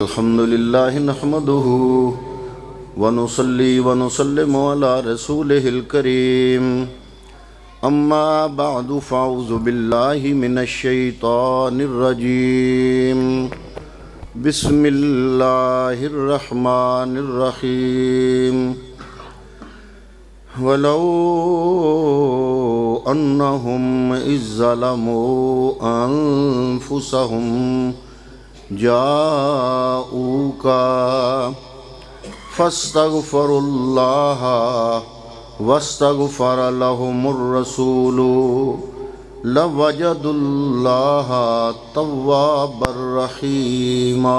الحمدللہ نحمدہ ونصلی ونسلم علی رسولہ الکریم اما بعد فاعوذ باللہ من الشیطان الرجیم بسم اللہ الرحمن الرحیم وَلَوْ أَنَّهُمْ إِذْ ظَلَمُوا أَنفُسَهُمْ جاءوك فاستغفروا الله واستغفر لهم الرسول لوجدوا الله توابا رحيما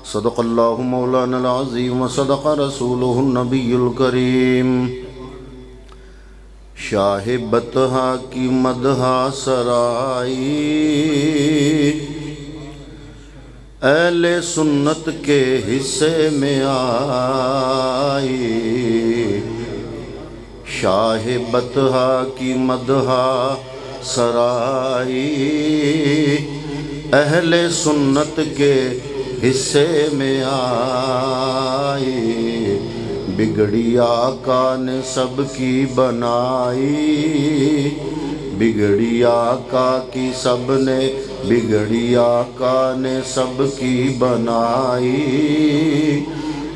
صدق الله مولانا العظيم وصدق رسوله النبي الكريم شاہ بطحا کی مدحا سرائی اہل سنت کے حصے میں آئی شاہ بطحا کی مدحا سرائی اہل سنت کے حصے میں آئی بگڑی آقا نے سب کی بنائی بگڑی آقا کی سب نے بگڑی آقا نے سب کی بنائی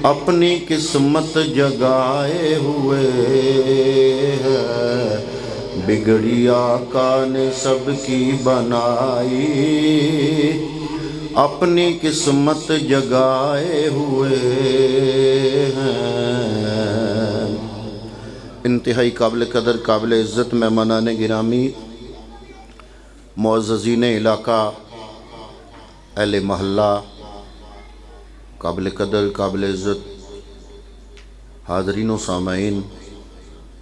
اپنی قسمت جگائے ہوئے ہے بگڑی آقا نے سب کی بنائی اپنی قسمت جگائے ہوئے ہیں انتہائی قابل قدر قابل عزت مہمانان گرامی معززین علاقہ اہل محلہ قابل قدر قابل عزت حاضرین و سامعین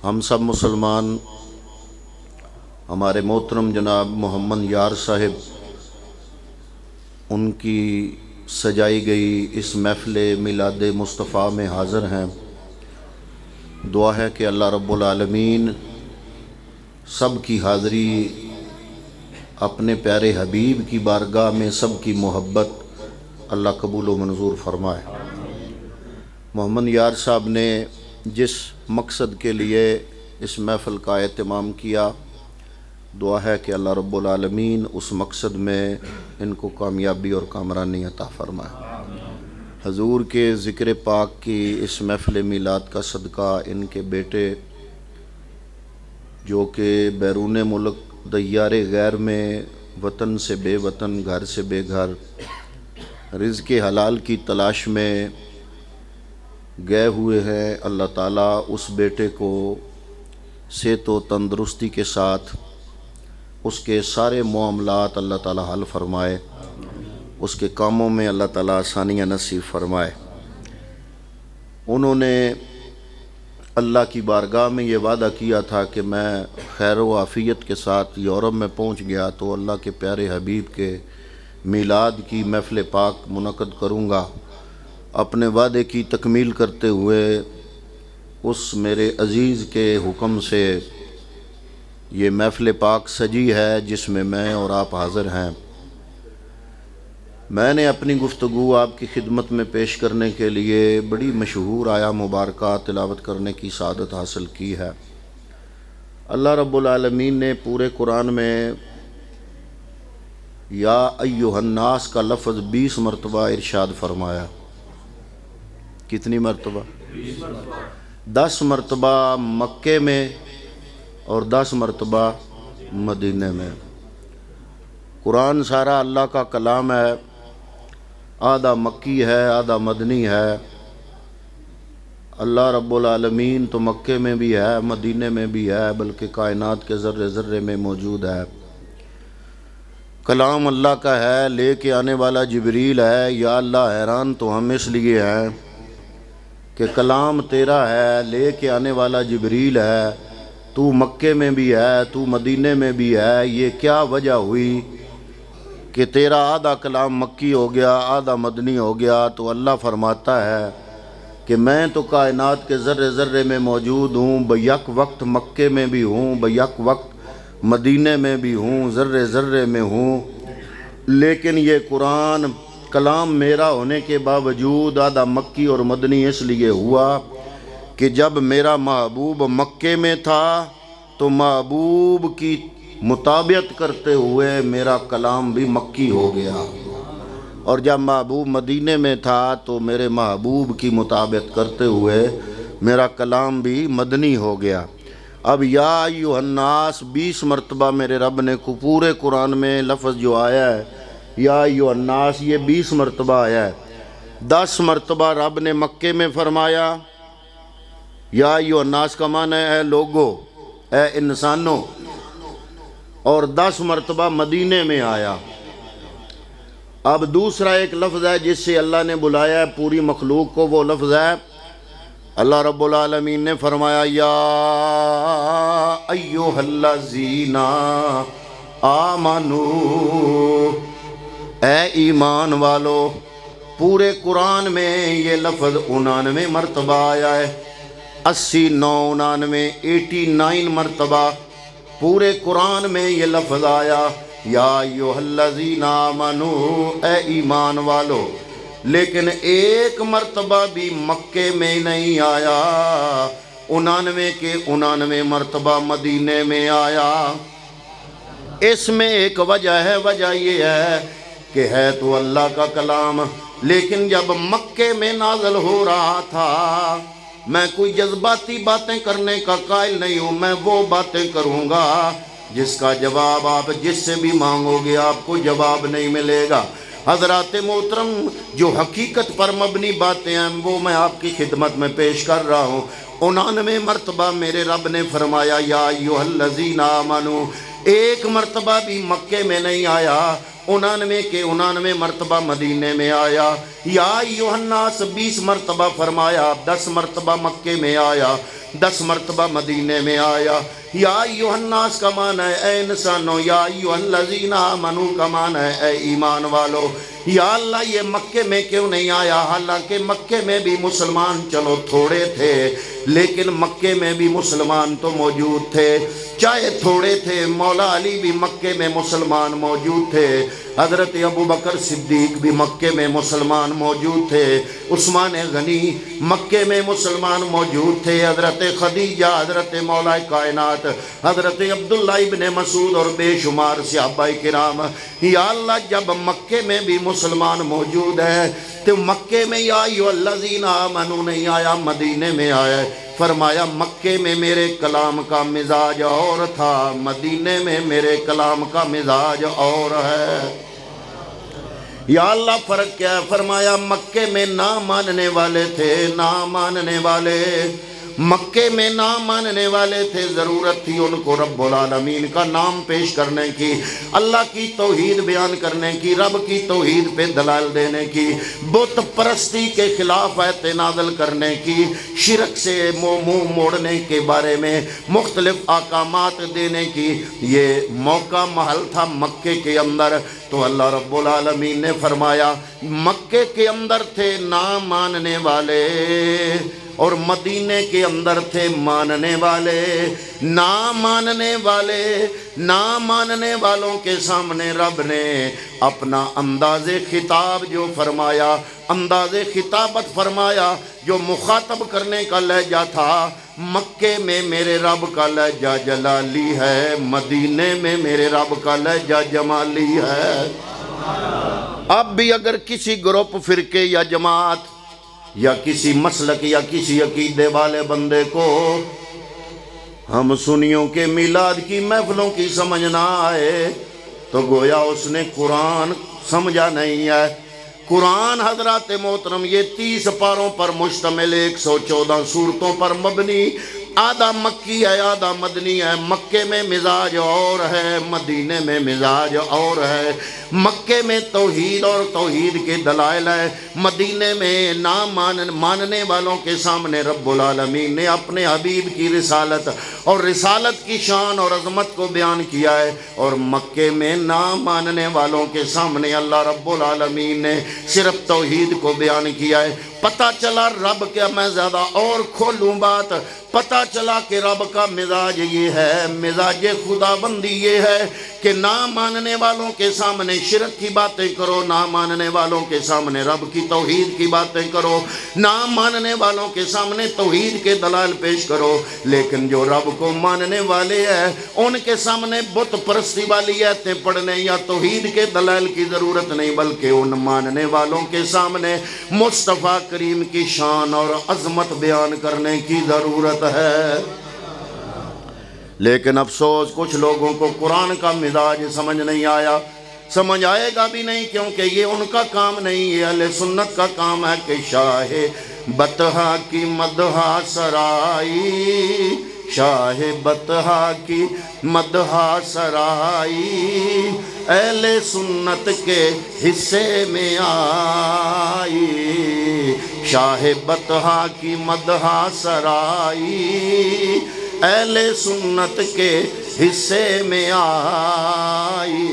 ہم سب مسلمان ہمارے محترم جناب محمد یار صاحب ان کی سجائی گئی اس محفل میلاد مصطفیٰ میں حاضر ہیں دعا ہے کہ اللہ رب العالمین سب کی حاضری اپنے پیارے حبیب کی بارگاہ میں سب کی محبت اللہ قبول و منظور فرمائے محمد یار صاحب نے جس مقصد کے لیے اس محفل کا اہتمام کیا دعا ہے کہ اللہ رب العالمین اس مقصد میں ان کو کامیابی اور کامرانی عطا فرمائے حضور کے ذکر پاک کی اس محفل میلاد کا صدقہ ان کے بیٹے جو کہ بیرون ملک دیار غیر میں وطن سے بے وطن گھر سے بے گھر رزق حلال کی تلاش میں گئے ہوئے ہیں اللہ تعالیٰ اس بیٹے کو صحت و تندرستی کے ساتھ اس کے سارے معاملات اللہ تعالیٰ حل فرمائے اس کے کاموں میں اللہ تعالیٰ آسانیاں نصیب فرمائے انہوں نے اللہ کی بارگاہ میں یہ وعدہ کیا تھا کہ میں خیر و عافیت کے ساتھ یورپ میں پہنچ گیا تو اللہ کے پیارے حبیب کے میلاد کی محفل پاک منعقد کروں گا اپنے وعدے کی تکمیل کرتے ہوئے اس میرے عزیز کے حکم سے یہ محفل پاک سجی ہے جس میں اور آپ حاضر ہیں میں نے اپنی گفتگو آپ کی خدمت میں پیش کرنے کے لیے بڑی مشہور آیا مبارکہ تلاوت کرنے کی سعادت حاصل کی ہے اللہ رب العالمین نے پورے قرآن میں یا ایھا الناس کا لفظ 20 مرتبہ ارشاد فرمایا کتنی مرتبہ 10 مرتبہ مکے میں اور 10 مرتبہ مدینہ میں قرآن سارا اللہ کا کلام ہے آدھا مکی ہے آدھا مدنی ہے اللہ رب العالمین تو مکے میں بھی ہے مدینہ میں بھی ہے بلکہ کائنات کے ذرے ذرے میں موجود ہے کلام اللہ کا ہے لے کے آنے والا جبریل ہے یا اللہ حیران تو ہم اس لیے ہیں کہ کلام تیرا ہے لے کے آنے والا جبریل ہے تو مکے میں بھی ہے تو مدینہ میں بھی ہے یہ کیا وجہ ہوئی کہ تیرا آدھا کلام مکی ہو گیا آدھا مدنی ہو گیا تو اللہ فرماتا ہے کہ میں تو کائنات کے ذرے ذرے میں موجود ہوں بیک وقت مکے میں بھی ہوں بیک وقت مدینے میں بھی ہوں ذرے ذرے میں ہوں، لیکن یہ قرآن کلام میرا ہونے کے باوجود آدھا مکی اور مدنی اس لیے ہوا کہ جب میرا محبوب مکے میں تھا تو محبوب کی مطابقت کرتے ہوئے میرا کلام بھی مکی ہو گیا، اور جب محبوب مدینے میں تھا تو میرے محبوب کی مطابقت کرتے ہوئے میرا کلام بھی مدنی ہو گیا۔ اب یا ایھا الناس 20 مرتبہ میرے رب نے پورے قرآن میں لفظ جو آیا ہے یا ایھا الناس، یہ 20 مرتبہ آیا ہے۔ 10 مرتبہ رب نے مکے میں فرمایا یا ایھا الناس کا معنی ہے اے لوگو، اے انسانوں، اور 10 مرتبہ مدینے میں آیا۔ اب دوسرا ایک لفظ ہے جس سے اللہ نے بلایا ہے پوری مخلوق کو، وہ لفظ ہے اللہ رب العالمین نے فرمایا یا ایھا الذین آمنو، اے ایمان والو۔ پورے قرآن میں یہ لفظ 99 مرتبہ آیا ہے، 80 99 89 مرتبہ پورے قرآن میں یہ لفظ آیا یا ایھا الذین آمنو، اے ایمان والو۔ لیکن ایک مرتبہ بھی مکے میں نہیں آیا، 99 کے 99 مرتبہ مدینے میں آیا۔ اس میں ایک وجہ ہے، وجہ یہ ہے کہ ہے تو اللہ کا کلام، لیکن جب مکے میں نازل ہو رہا تھا، میں کوئی جذباتی باتیں کرنے کا قائل نہیں ہوں، میں وہ باتیں کروں گا جس کا جواب آپ جس سے بھی مانگو گے آپ کو جواب نہیں ملے گا۔ حضرات محترم، جو حقیقت پر مبنی باتیں ہیں وہ میں آپ کی خدمت میں پیش کر رہا ہوں۔ 99 مرتبہ میرے رب نے فرمایا یا ایھا الذین آمنو، ایک مرتبہ بھی مکے میں نہیں آیا، 99 کے 99 مرتبہ مدینے میں آیا۔ یا ایھا الناس 20 مرتبہ فرمایا، 10 مرتبہ مکے میں آیا، 10 مرتبہ مدینے میں آیا۔ یا ایھا الناس کا معنی ہے اے انسانوں، یا ایھا الذین آمنو کا معنی ہے اے ایمان والو۔ یا اللہ یہ مکے میں کیوں نہیں آیا؟ حالانکہ مکے میں بھی مسلمان چلو تھوڑے تھے، لیکن مکے میں بھی مسلمان تو موجود تھے، چاہے تھوڑے تھے۔ مولا علی بھی مکے میں مسلمان موجود تھے، حضرت ابو بکر صدیق بھی مکے میں مسلمان موجود تھے، عثمان غنی مکے میں مسلمان موجود تھے، حضرت خدیجہ، حضرت مولا کائنات حضرت عبداللہ ابن مسعود اور بے شمار صحابہ کرام۔ یا اللہ جب مکے میں بھی مسلمان موجود ہیں تو مکے میں یا ایھا الذین آمنو نہیں آیا، مدینے میں آیا۔ فرمایا مکے میں میرے کلام کا مزاج اور تھا، مدینے میں میرے کلام کا مزاج اور ہے۔ یا اللہ فرق کیا ہے؟ فرمایا مکے میں نہ ماننے والے تھے، نہ ماننے والے، مکے میں نہ ماننے والے تھے، ضرورت تھی ان کو رب العالمین کا نام پیش کرنے کی، اللہ کی توحید بیان کرنے کی، رب کی توحید پہ دلائل دینے کی، بت پرستی کے خلاف آیت نازل کرنے کی، شرک سے منہ موڑنے کے بارے میں مختلف احکامات دینے کی۔ یہ موقع محل تھا مکے کے اندر، تو اللہ رب العالمین نے فرمایا مکے کے اندر تھے نہ ماننے والے اور مدینے کے اندر تھے ماننے والے۔ نہ ماننے والے، نہ ماننے والوں کے سامنے رب نے اپنا انداز خطاب جو فرمایا، انداز خطابت فرمایا، جو مخاطب کرنے کا لہجہ تھا، مکے میں میرے رب کا لہجہ جلالی ہے، مدینے میں میرے رب کا لہجہ جمالی ہے۔ اب بھی اگر کسی گروپ، فرقے یا جماعت یا کسی مسلک یا کسی عقیدے والے بندے کو ہم سنیوں کے میلاد کی محفلوں کی سمجھ نہ آئے تو گویا اس نے قرآن سمجھا نہیں ہے۔ قرآن حضرات محترم یہ 30 پاروں پر مشتمل، 114 سورتوں پر مبنی، آدھا مکی ہے آدھا مدنی ہے۔ مکے میں مزاج اور ہے، مدینے میں مزاج اور ہے۔ مکے میں توحید اور توحید کے دلائل ہے، مدینے میں نہ ماننے والوں کے سامنے رب العالمین نے اپنے حبیب کی رسالت اور رسالت کی شان اور عظمت کو بیان کیا ہے، اور مکے میں نہ ماننے والوں کے سامنے اللہ رب العالمین نے صرف توحید کو بیان کیا ہے۔ پتہ چلا رب کیا، میں زیادہ اور کھولوں بات، پتہ چلا کہ رب کا مزاج یہ ہے، مزاج خدا بندی یہ ہے کہ نہ ماننے والوں کے سامنے شرک کی باتیں کرو، نہ ماننے والوں کے سامنے رب کی توحید کی باتیں کرو، نہ ماننے والوں کے سامنے توحید کے دلائل پیش کرو، لیکن جو رب کو ماننے والے ہیں ان کے سامنے بت پرستی والی آیتیں پڑھنے یا توحید کے دلائل کی ضرورت نہیں، بلکہ ان ماننے والوں کے سامنے مصطفیٰ کریم کی شان اور عظمت بیان کرنے کی ضرورت ہے۔ لیکن افسوس کچھ لوگوں کو قرآن کا مزاج سمجھ نہیں آیا، سمجھ آئے گا بھی نہیں، کیونکہ یہ ان کا کام نہیں، یہ اہل سنت کا کام ہے کہ شاہ بطحا کی مدحا سرائی، شاہ بطحا کی مدحا سرائی اہل سنت کے حصے میں آئی، شاہ بطحا کی مدحا سرائی اہل سنت کے حصے میں آئی،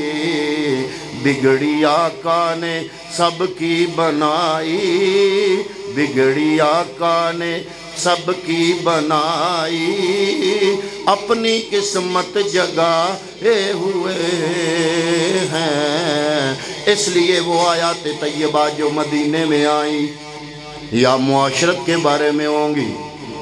بگڑی آقا نے سب کی بنائی، بگڑی آقا نے سب کی بنائی، اپنی قسمت جگائے ہوئے ہیں۔ اس لیے وہ آیات طیبہ جو مدینے میں آئیں یا معاشرت کے بارے میں ہوں گی،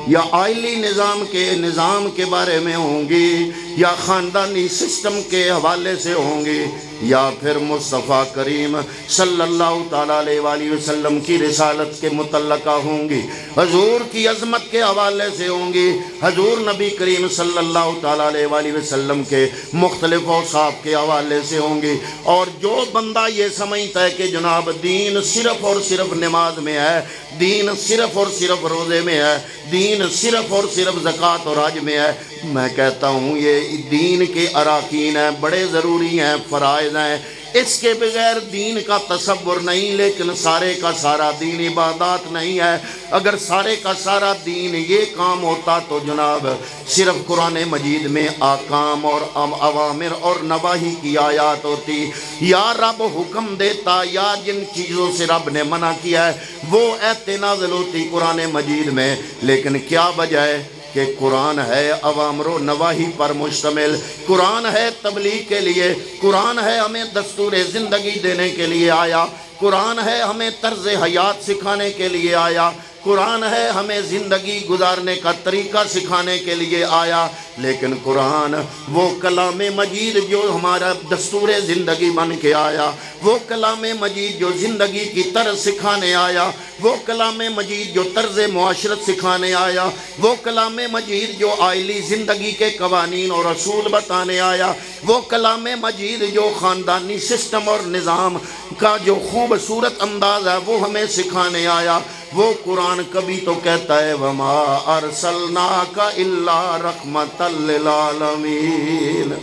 یا آئلی نظام کے بارے میں ہوں گی، یا خاندانی سسٹم کے حوالے سے ہوں گی، یا پھر مصطفیٰ کریم صلی اللہ تعالیٰ علیہ وآلہ وسلم کی رسالت کے متعلقہ ہوں گی، حضور کی عظمت کے حوالے سے ہوں گی، حضور نبی کریم صلی اللہ تعالیٰ علیہ وآلہ وسلم کے مختلف اوصاف کے حوالے سے ہوں گی۔ اور جو بندہ یہ سمجھتا ہے کہ جناب دین صرف اور صرف نماز میں ہے، دین صرف اور صرف روزے میں ہے، دین صرف اور صرف زکوٰۃ اور حج میں ہے، میں کہتا ہوں یہ دین کے اراکین ہیں، بڑے ضروری ہیں، فرائض ہیں، اس کے بغیر دین کا تصور نہیں۔ لیکن سارے کا سارا دین عبادات نہیں ہے۔ اگر سارے کا سارا دین یہ کام ہوتا تو جناب صرف قرآن مجید میں احکام اور اوامر اور نواہی کی آیات ہوتی، یا رب حکم دیتا یا جن چیزوں سے رب نے منع کیا ہے وہ آیتیں نازل ہوتی قرآن مجید میں۔ لیکن کیا وجہ ہے کہ قرآن ہے اوامر و نواہی پر مشتمل، قرآن ہے تبلیغ کے لیے، قرآن ہے ہمیں دستور زندگی دینے کے لیے آیا، قرآن ہے ہمیں طرز حیات سکھانے کے لیے آیا، قرآن ہے ہمیں زندگی گزارنے کا طریقہ سکھانے کے لیے آیا۔ لیکن قرآن وہ کلام مجید جو ہمارا دستور زندگی بن کے آیا، وہ کلام مجید جو زندگی کی طرز سکھانے آیا، وہ کلام مجید جو طرز معاشرت سکھانے آیا، وہ کلام مجید جو آئلی زندگی کے قوانین اور اصول بتانے آیا، وہ کلام مجید جو خاندانی سسٹم اور نظام کا جو خوبصورت انداز ہے وہ ہمیں سکھانے آیا۔ وہ قرآن کبھی تو کہتا ہے وَمَا أَرْسَلْنَاكَ إِلَّا رَحْمَةً لِّلْعَالَمِينَ،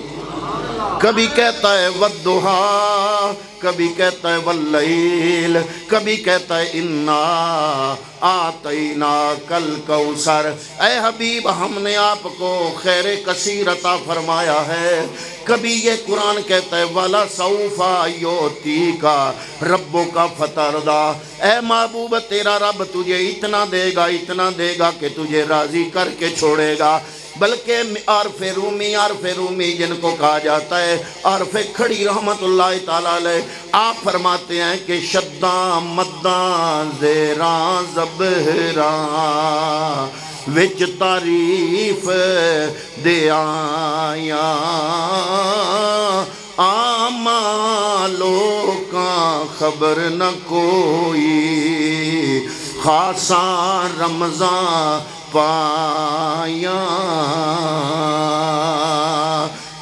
کبھی کہتا ہے وَالضُّحَىٰ، کبھی کہتا ہے وَاللَّيْلِ، کبھی کہتا ہے اِنَّا آتَيْنَاكَ الْكَوْثَرَ، اے حبیب ہم نے آپ کو خیر کثیر عطا فرمایا ہے۔ کبھی یہ قرآن کہتا ہے وَلَسَوْفَ يُعْطِيكَ رَبُّكَ فَتَرْضَىٰ، اے محبوب تیرا رب تجھے اتنا دے گا کہ تجھے راضی کر کے چھوڑے گا۔ بلکہ عارف رومی جن کو کہا جاتا ہے عارف کھڑی رحمت اللہ تعالیٰ علیہ، آپ فرماتے ہیں کہ شداں مداں زیراں زبراں وچ تعریف دے آیاں، آماں لوکاں خبر نہ کوئی، خاصاں رمضان پایاں۔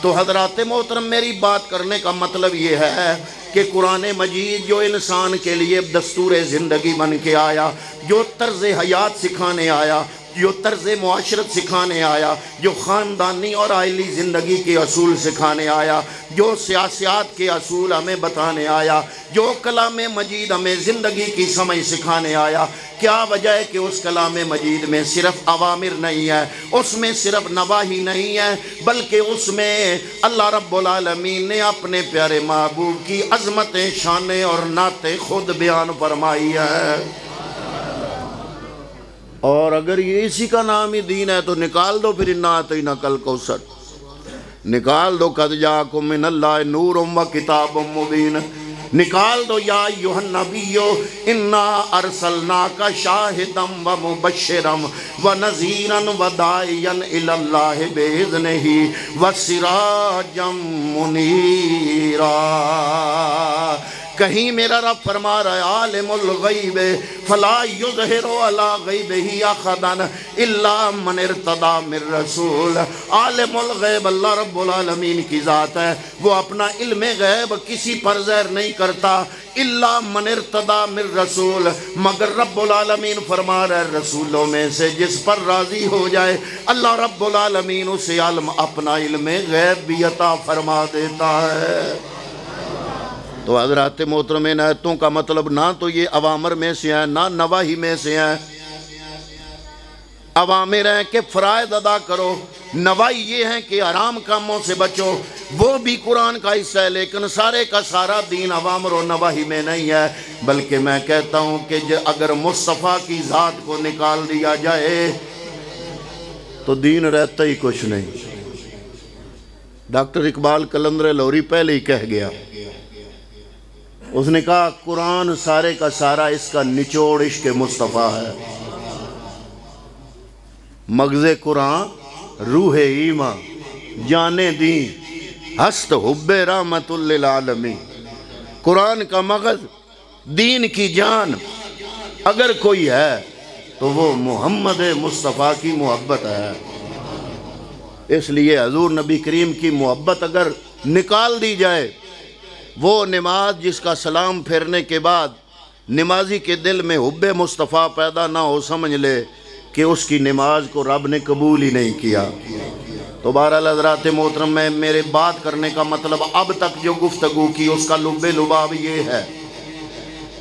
تو حضرات محترم میری بات کرنے کا مطلب یہ ہے کہ قرآن مجید جو انسان کے لیے دستور زندگی بن کے آیا، جو طرز حیات سکھانے آیا، جو طرز معاشرت سکھانے آیا، جو خاندانی اور عائلی زندگی کے اصول سکھانے آیا، جو سیاسیات کے اصول ہمیں بتانے آیا، جو کلام مجید ہمیں زندگی کی سمجھ سکھانے آیا، کیا وجہ ہے کہ اس کلام مجید میں صرف اوامر نہیں ہے، اس میں صرف نواہی نہیں ہے، بلکہ اس میں اللہ رب العالمین نے اپنے پیارے محبوب کی عظمتیں، شانیں اور نعتیں خود بیان فرمائی ہے۔ اور اگر یہ اسی کا نام ہی دین ہے تو نکال دو پھر انا اعطیناک الکوثر، نکال دو قد جاءکم من اللہ نور و کتاب مبین، نکال دو یا ایھا النبی انا ارسلناک شاہدا و مبشرا و نذیرا و داعیا الی اللہ باذنہ و سراجا منیرا۔ کہیں میرا رب فرما رہا ہے عالم الغیب فلا یظہر علی غیبہ احدا الا من ارتضی من رسول۔ عالم الغیب اللہ رب العالمین کی ذات ہے، وہ اپنا علم غیب کسی پر ظاہر نہیں کرتا الا من ارتضی من رسول، مگر رب العالمین فرما رہا ہے رسولوں میں سے جس پر راضی ہو جائے اللہ رب العالمین اسے علم اپنا علم غیب بھی عطا فرما دیتا ہے۔ تو حضرات محترم ان آیتوں کا مطلب نہ تو یہ اوامر میں سے ہیں نہ نواہی میں سے ہیں۔ اوامر ہیں کہ فرائض ادا کرو، نواہی یہ ہیں کہ حرام کاموں سے بچو، وہ بھی قرآن کا حصہ ہے، لیکن سارے کا سارا دین اوامر و نواہی میں نہیں ہے، بلکہ میں کہتا ہوں کہ اگر مصطفیٰ کی ذات کو نکال دیا جائے تو دین رہتا ہی کچھ نہیں۔ ڈاکٹر اقبال قلندر لاہوری پہلے ہی کہہ گیا، اس نے کہا قرآن سارے کا سارا اس کا نچوڑ عشق مصطفیٰ ہے، مغز قرآن روح ایمان جانے دین ہست حب رحمت للعالمین۔ قرآن کا مغز دین کی جان اگر کوئی ہے تو وہ محمد مصطفیٰ کی محبت ہے۔ اس لیے حضور نبی کریم کی محبت اگر نکال دی جائے، وہ نماز جس کا سلام پھیرنے کے بعد نمازی کے دل میں حب مصطفیٰ پیدا نہ ہو، سمجھ لے کہ اس کی نماز کو رب نے قبول ہی نہیں کیا۔ تو بہرحال حضرات محترم، میں میرے بات کرنے کا مطلب اب تک جو گفتگو کی اس کا لب لباب یہ ہے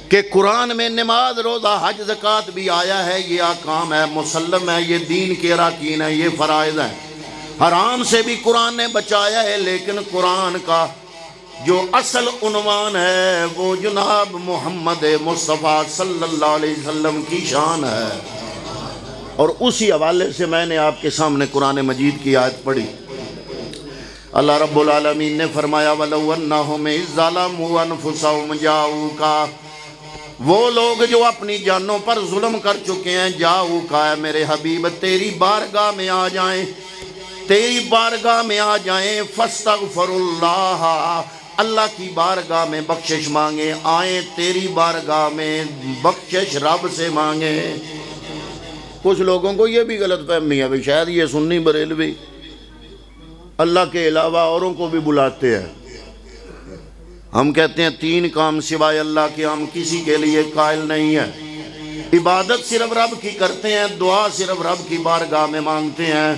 کہ قرآن میں نماز روزہ حج زکوٰۃ بھی آیا ہے، یہ احکام ہے، مسلم ہے، یہ دین کے اراکین ہیں، یہ فرائض ہیں۔ حرام سے بھی قرآن نے بچایا ہے، لیکن قرآن کا جو اصل عنوان ہے وہ جناب محمد مصطفیٰ صلی اللہ علیہ وسلم کی شان ہے۔ اور اسی حوالے سے میں نے آپ کے سامنے قرآن مجید کی آیت پڑھی۔ اللہ رب العالمین نے فرمایا وَلَوْ أَنَّهُمْ إِذْ ظَلَمُوا أَنفُسَهُمْ جَاءُوكَ، وہ لوگ جو اپنی جانوں پر ظلم کر چکے ہیں، جاؤکا ہے میرے حبیب، تیری بارگاہ میں آ جائیں، تیری بارگاہ میں آ جائیں، فَاسْتَغْفِرُوا اللَّهَ، اللہ کی بارگاہ میں بخشش مانگیں، آئیں تیری بارگاہ میں بخشش رب سے مانگیں۔ کچھ لوگوں کو یہ بھی غلط فہمی ہے، شاید یہ سنی بریلوی اللہ کے علاوہ اوروں کو بھی بلاتے ہیں۔ ہم کہتے ہیں تین کام سوائے اللہ کے ہم کسی کے لیے قائل نہیں ہیں، عبادت صرف رب کی کرتے ہیں، دعا صرف رب کی بارگاہ میں مانگتے ہیں،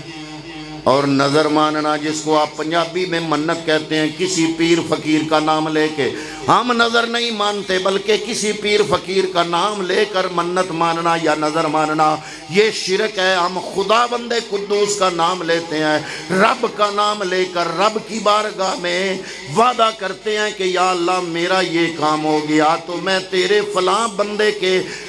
اور نظر ماننا جس کو آپ پنجابی میں منت کہتے ہیں، کسی پیر فقیر کا نام لے کے ہم نظر نہیں مانتے، بلکہ کسی پیر فقیر کا نام لے کر منت ماننا یا نظر ماننا یہ شرک ہے۔ ہم خدا بند قدوس کا نام لیتے ہیں، رب کا نام لے کر رب کی بارگاہ میں وعدہ کرتے ہیں کہ یا اللہ میرا یہ کام ہو گیا تو میں تیرے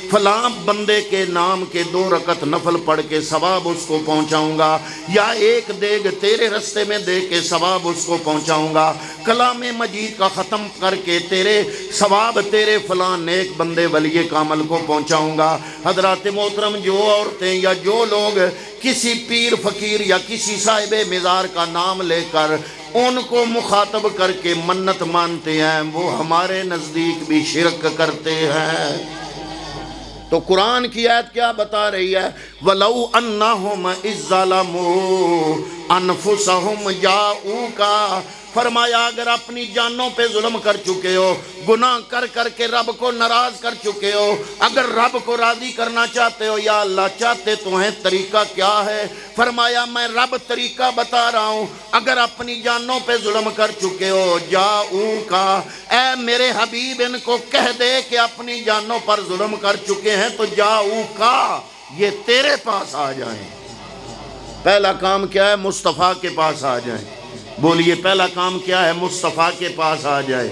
فلاں بندے کے نام کے 2 رکعت نفل پڑھ کے ثواب اس کو پہنچاؤں گا، یا ایک دیگ تیرے رستے میں دے کے ثواب اس کو پہنچاؤں گا، کلام مجید کا ختم کر کے تیرے ثواب تیرے فلاں نیک بندے ولی کامل کو پہنچاؤں گا۔ حضرات محترم، جو عورتیں یا جو لوگ کسی پیر فقیر یا کسی صاحب مزار کا نام لے کر ان کو مخاطب کر کے منت مانتے ہیں، وہ ہمارے نزدیک بھی شرک کرتے ہیں۔ تو قرآن کی آیت کیا بتا رہی ہے؟ وَلَوْ أَنَّهُمْ إِذْ ظَلَمُوا أَنفُسَهُمْ جَاءُوكَ، فرمایا اگر اپنی جانوں پہ ظلم کر چکے ہو، گناہ کر کر کے رب کو ناراض کر چکے ہو، اگر رب کو راضی کرنا چاہتے ہو، یا اللہ چاہتے تو ہیں، طریقہ کیا ہے؟ فرمایا میں رب طریقہ بتا رہا ہوں، اگر اپنی جانوں پہ ظلم کر چکے ہو، جاؤکا، اے میرے حبیب ان کو کہہ دے کہ اپنی جانوں پر ظلم کر چکے ہیں تو جاؤکا، یہ تیرے پاس آ جائیں۔ پہلا کام کیا ہے؟ مصطفیٰ کے پاس آ جائیں۔ بولیے پہلا کام کیا ہے؟ مصطفیٰ کے پاس آ جائے۔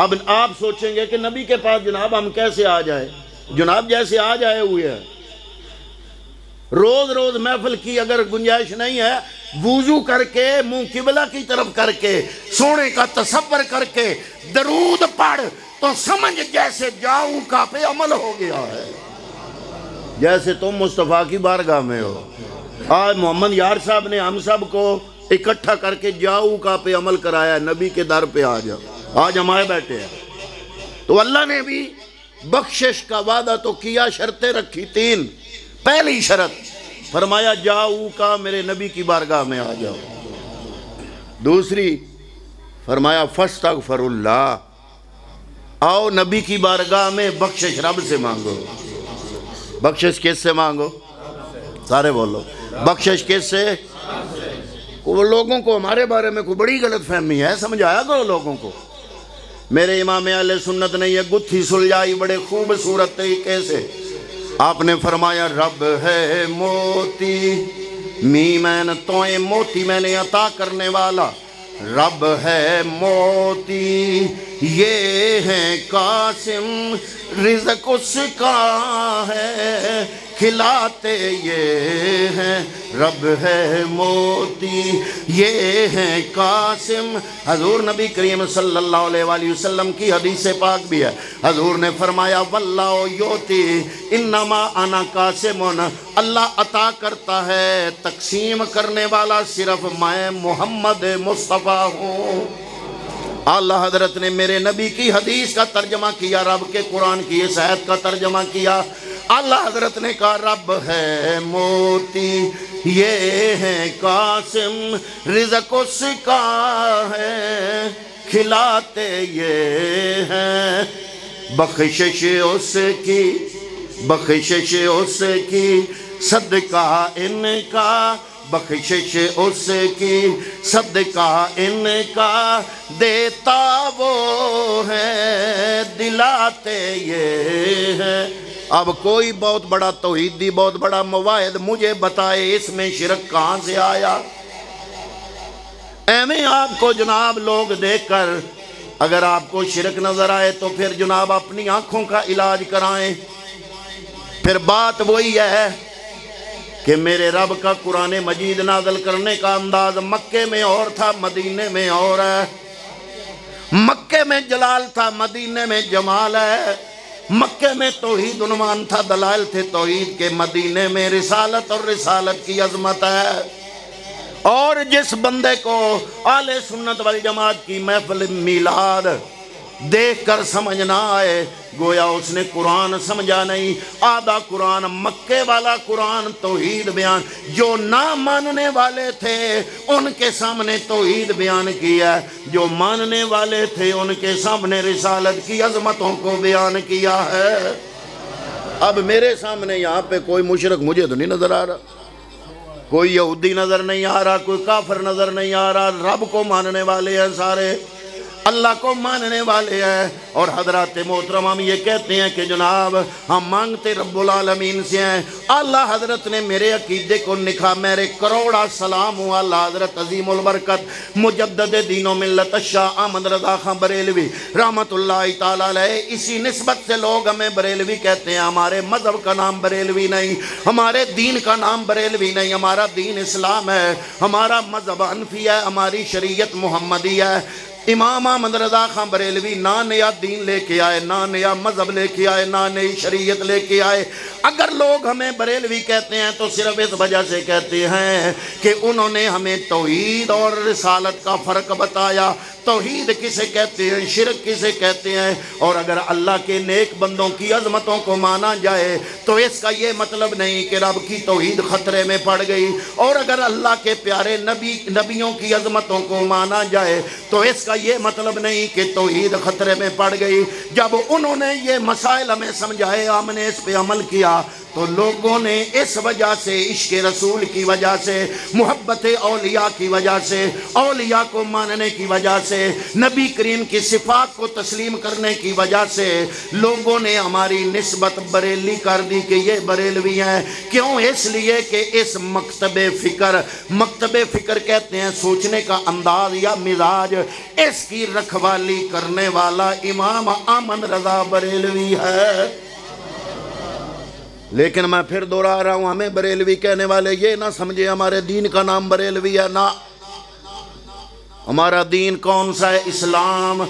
اب آپ سوچیں گے کہ نبی کے پاس جناب ہم کیسے آ جائے؟ جناب جیسے آ جائے ہوئے ہیں، روز روز محفل کی اگر گنجائش نہیں ہے، وضو کر کے منہ قبلہ کی طرف کر کے سونے کا تصور کر کے درود پڑھ تو سمجھ جیسے جاؤں کا پہ عمل ہو گیا ہے، جیسے تم مصطفیٰ کی بارگاہ میں ہو۔ آج محمد یار صاحب نے ہم سب کو اکٹھا کر کے جاؤں کا پہ عمل کرایا ہے، نبی کے در پہ آ جاؤ، آج ہم آئے بیٹھے ہیں۔ تو اللہ نے بھی بخشش کا وعدہ تو کیا، شرطیں رکھی 3۔ پہلی شرط فرمایا جاؤ کا میرے نبی کی بارگاہ میں آ جاؤ۔ دوسری فرمایا فاستغفر اللہ، آؤ نبی کی بارگاہ میں بخشش رب سے مانگو۔ بخشش کس سے مانگو؟ سارے بولو، بخشش کس سے؟ وہ لوگوں کو ہمارے بارے میں کوئی بڑی غلط فہمی ہے، سمجھایا کرو لوگوں کو۔ میرے امام اہل سنت نے یہ گتھی سلجھائی بڑے خوبصورت طریقے سے۔ آپ نے فرمایا رب ہے موتی میمین توئیں موتی میں نے عطا کرنے والا، رب ہے موتی یہ ہے قاسم رزق اس کا ہے کھلاتے یہ ہیں، رب ہے موتی یہ ہے قاسم۔ حضور نبی کریم صلی اللہ علیہ وآلہ وسلم کی حدیث پاک بھی ہے، حضور نے فرمایا واللہ یوتی انما انا قاسم، اللہ عطا کرتا ہے، تقسیم کرنے والا صرف میں محمد مصطفیٰ ہوں۔ اللہ حضرت نے میرے نبی کی حدیث کا ترجمہ کیا، رب کے قرآن کی اس آیت کا ترجمہ کیا۔ اللہ حضرت نے کہا رب ہے موتی یہ ہے قاسم رزق اس کا ہے کھلاتے یہ ہیں، بخشش اس کی بخشش اس کی صدقہ ان کا، بخشش اس کی صدقہ ان کا، دیتا وہ ہے دلاتے یہ ہے۔ اب کوئی بہت بڑا توحیدی بہت بڑا مواحد مجھے بتائے اس میں شرک کہاں سے آیا؟ ایویں آپ کو جناب لوگ دیکھ کر اگر آپ کو شرک نظر آئے تو پھر جناب اپنی آنکھوں کا علاج کرائیں۔ پھر بات وہی ہے کہ میرے رب کا قرآن مجید نازل کرنے کا انداز مکے میں اور تھا، مدینے میں اور ہے۔ مکے میں جلال تھا، مدینے میں جمال ہے۔ مکے میں توحید عنوان تھا، دلائل تھے توحید کے، مدینے میں رسالت اور رسالت کی عظمت ہے۔ اور جس بندے کو اہل سنت والجماعت کی محفل میلاد دیکھ کر سمجھ نہ آئے گویا اس نے قرآن سمجھا نہیں۔ آدھا قرآن مکے والا قرآن توحید بیان، جو نہ ماننے والے تھے ان کے سامنے توحید بیان کیا، جو ماننے والے تھے ان کے سامنے رسالت کی عظمتوں کو بیان کیا ہے۔ اب میرے سامنے یہاں پہ کوئی مشرک مجھے تو نہیں نظر آ رہا، کوئی یہودی نظر نہیں آ رہا، کوئی کافر نظر نہیں آ رہا، رب کو ماننے والے ہیں سارے، اللہ کو ماننے والے ہیں۔ اور حضرات محترم ہم یہ کہتے ہیں کہ جناب ہم مانگتے رب العالمین سے ہیں۔ اللہ حضرت نے میرے عقیدے کو نکھا، میرے کروڑا سلام ہوں اللہ حضرت عظیم البرکت مجدد دین و ملت شاہ احمد رضا خان بریلوی رحمت اللہ تعالیٰ علیہ۔ اسی نسبت سے لوگ ہمیں بریلوی کہتے ہیں، ہمارے مذہب کا نام بریلوی نہیں، ہمارے دین کا نام بریلوی نہیں، ہمارا دین اسلام ہے، ہمارا مذہب حنفی ہے، ہماری شریعت محمدی ہے۔ امام احمد رضا خان بریلوی نہ نیا دین لے کے آئے، نہ نیا مذہب لے کے آئے، نہ نئی شریعت لے کے آئے۔ اگر لوگ ہمیں بریلوی کہتے ہیں تو صرف اس وجہ سے کہتے ہیں کہ انہوں نے ہمیں توحید اور رسالت کا فرق بتایا۔ توحید کسے کہتے ہیں، شرک کسے کہتے ہیں، اور اگر اللہ کے نیک بندوں کی عظمتوں کو مانا جائے تو اس کا یہ مطلب نہیں کہ رب کی توحید خطرے میں پڑ گئی، اور اگر اللہ کے پیارے نبیوں کی عظمتوں کو مانا جائے تو اس کا یہ مطلب نہیں کہ توحید خطرے میں پڑ گئی۔ جب انہوں نے یہ مسائل ہمیں سمجھائے، ہم نے اس پہ عمل کیا تو لوگوں نے اس وجہ سے، عشق رسول کی وجہ سے، محبت اولیاء کی وجہ سے، اولیاء کو ماننے کی وجہ سے، نبی کریم کی صفات کو تسلیم کرنے کی وجہ سے لوگوں نے ہماری نسبت بریلی کر دی کہ یہ بریلوی ہیں۔ کیوں؟ اس لیے کہ اس مکتب فکر کہتے ہیں سوچنے کا انداز یا مزاج، اس کی رکھوالی کرنے والا امام احمد رضا بریلوی ہے۔ لیکن میں پھر دوہرا رہا ہوں، ہمیں بریلوی کہنے والے یہ نہ سمجھے ہمارے دین کا نام بریلوی ہے، نہ، ہمارا دین کون سا ہے؟ اسلام۔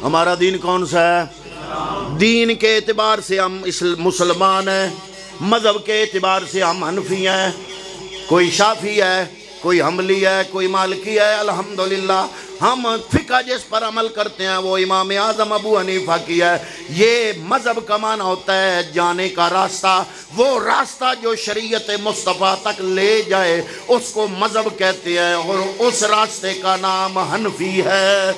ہمارا دین کون سا ہے؟ دین کے اعتبار سے ہم مسلمان ہیں، مذہب کے اعتبار سے ہم حنفی ہیں، کوئی شافعی ہے، کوئی حنبلی ہے، کوئی مالکی ہے۔ الحمدللہ ہم فقہ جس پر عمل کرتے ہیں وہ امام اعظم ابو حنیفہ کی ہے۔ یہ مذہب کا معنی ہوتا ہے جانے کا راستہ، وہ راستہ جو شریعت مصطفیٰ تک لے جائے اس کو مذہب کہتے ہیں، اور اس راستے کا نام حنفی ہے۔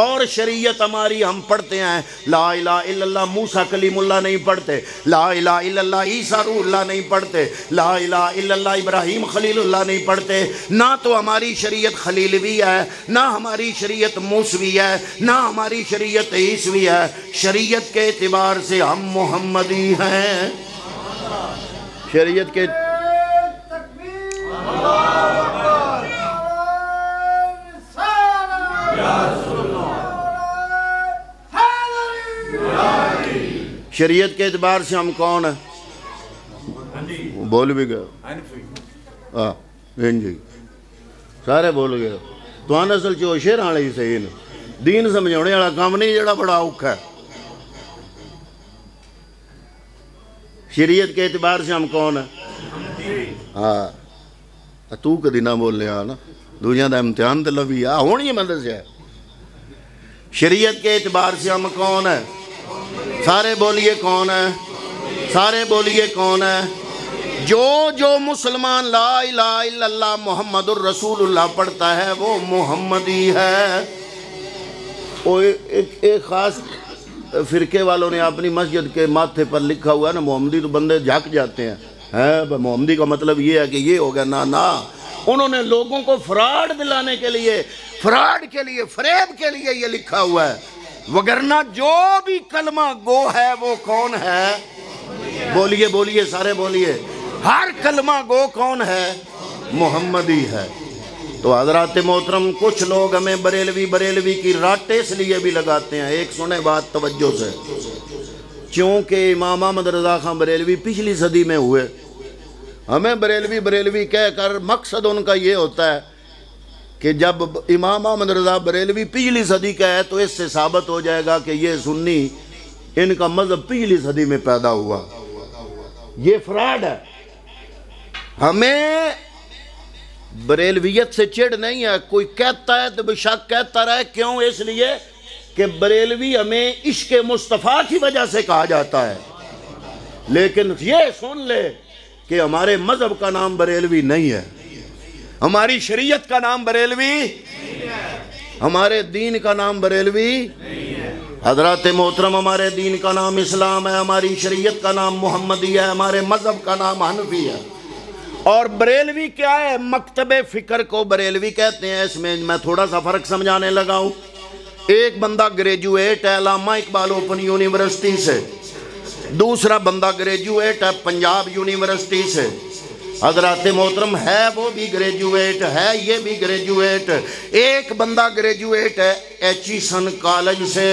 اور شریعت ہماری ہم پڑھتے ہیں، لا الہ الا اللہ موسیٰ کلیم اللہ نہیں پڑھتے، لا الہ الا اللہ عیسیٰ روح اللہ نہیں پڑھتے، لا الہ الا اللہ ابراہیم خلیل اللہ نہیں پڑھتے۔ نہ تو ہماری شریعت خلیلوی ہے، نہ ہماری شریعت موسوی ہے، نہ ہماری شریعت عیسوی ہے۔ شریعت کے اعتبار سے ہم محمدی ہیں۔ شریعت کے شریعت کے اعتبار سے ہم کون ہیں؟ بول بھی گئے جی سارے بول گئے تو اصل چو شیر والے ہی صحیح نے، دین سمجھانے والا کام نہیں جڑا بڑا اوکھا ہے۔ شریعت کے اعتبار سے ہم کون ہیں؟ ہاں تو کدی نہ بول لیا نا، دوجیاں دا امتحان تے لوی ہونی میں دسیا۔ شریعت کے اعتبار سے ہم کون ہیں؟ سارے بولیے کون ہے؟ سارے بولیے کون ہے؟ جو مسلمان لا الہ الا اللہ محمد الرسول اللہ پڑھتا ہے وہ محمدی ہے۔ ایک خاص فرقے والوں نے اپنی مسجد کے ماتھے پر لکھا ہوا ہے نا محمدی، تو بندے جھک جاتے ہیں، محمدی کا مطلب یہ ہے کہ یہ ہو گیا۔ نہ انہوں نے لوگوں کو فراڈ دلانے کے لیے، فراڈ کے لیے، فریب کے لیے یہ لکھا ہوا ہے، وگرنہ جو بھی کلمہ گو ہے وہ کون ہے؟ بولیے بولیے سارے بولیے، ہر کلمہ گو کون ہے؟ محمدی ہے۔ تو حضرات محترم کچھ لوگ ہمیں بریلوی کی راٹیں اس لیے بھی لگاتے ہیں۔ ایک سنیں بات توجہ سے، چونکہ امام احمد رضا خان بریلوی پچھلی صدی میں ہوئے، ہمیں بریلوی کہہ کر مقصد ان کا یہ ہوتا ہے کہ جب امام احمد رضا بریلوی پچھلی صدی کا ہے تو اس سے ثابت ہو جائے گا کہ یہ سنی، ان کا مذہب پچھلی صدی میں پیدا ہوا۔ یہ فراڈ ہے۔ ہمیں بریلویت سے چڑ نہیں ہے، کوئی کہتا ہے تو بے شک کہتا رہے، کیوں؟ اس لیے کہ بریلوی ہمیں عشق مصطفیٰ کی وجہ سے کہا جاتا ہے۔ لیکن یہ سن لے کہ ہمارے مذہب کا نام بریلوی نہیں ہے، ہماری شریعت کا نام بریلوی، ہمارے دین کا نام بریلوی۔ حضرات محترم ہمارے دین کا نام اسلام ہے، ہماری شریعت کا نام محمدی ہے، ہمارے مذہب کا نام حنفی ہے۔ اور بریلوی کیا ہے؟ مکتب فکر کو بریلوی کہتے ہیں۔ اس میں میں تھوڑا سا فرق سمجھانے لگا ہوں۔ ایک بندہ گریجویٹ ہے علامہ اقبال اوپن یونیورسٹی سے، دوسرا بندہ گریجویٹ ہے پنجاب یونیورسٹی سے۔ حضرات محترم ہے وہ بھی گریجویٹ ہے، یہ بھی گریجویٹ۔ ایک بندہ گریجویٹ ہے ایچیسن کالج سے،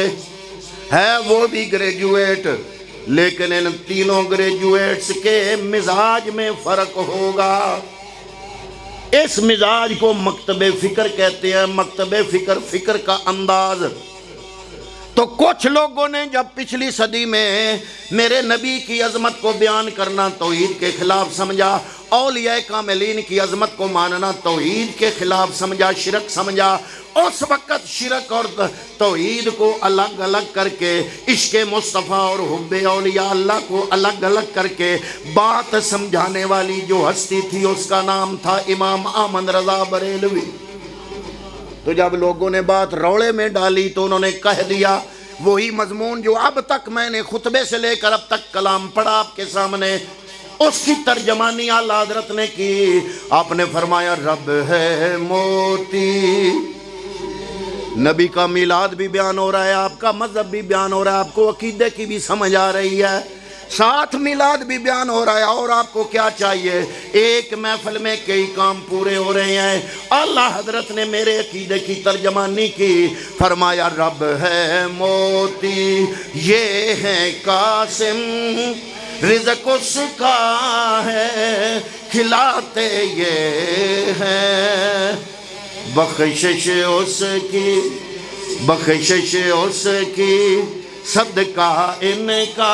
ہے وہ بھی گریجویٹ، لیکن ان تینوں گریجویٹس کے مزاج میں فرق ہوگا۔ اس مزاج کو مکتب فکر کہتے ہیں۔ مکتب فکر کا انداز۔ تو کچھ لوگوں نے جب پچھلی صدی میں میرے نبی کی عظمت کو بیان کرنا توحید کے خلاف سمجھا، اولیاء کاملین کی عظمت کو ماننا توحید کے خلاف سمجھا، شرک سمجھا، اس وقت شرک اور توحید کو الگ الگ کر کے، عشق مصطفیٰ اور حب اولیاء اللہ کو الگ الگ کر کے بات سمجھانے والی جو ہستی تھی اس کا نام تھا امام احمد رضا بریلوی۔ تو جب لوگوں نے بات روڑے میں ڈالی تو انہوں نے کہہ دیا وہی مضمون جو اب تک میں نے خطبے سے لے کر اب تک کلام پڑھا آپ کے سامنے، اس کی ترجمانی اعلیٰ حضرت نے کی۔ آپ نے فرمایا رب ہے موتی۔ نبی کا میلاد بھی بیان ہو رہا ہے، آپ کا مذہب بھی بیان ہو رہا ہے، آپ کو عقیدے کی بھی سمجھ آ رہی ہے، ساتھ میلاد بھی بیان ہو رہا ہے، اور آپ کو کیا چاہیے؟ ایک محفل میں کئی کام پورے ہو رہے ہیں۔ اللہ حضرت نے میرے عقیدے کی ترجمانی کی، فرمایا رب ہے موتی، یہ ہے قاسم، رزق اس کا ہے کھلاتے یہ ہیں، بخشش اس کی، بخشش اس کی، صدقہ ان کا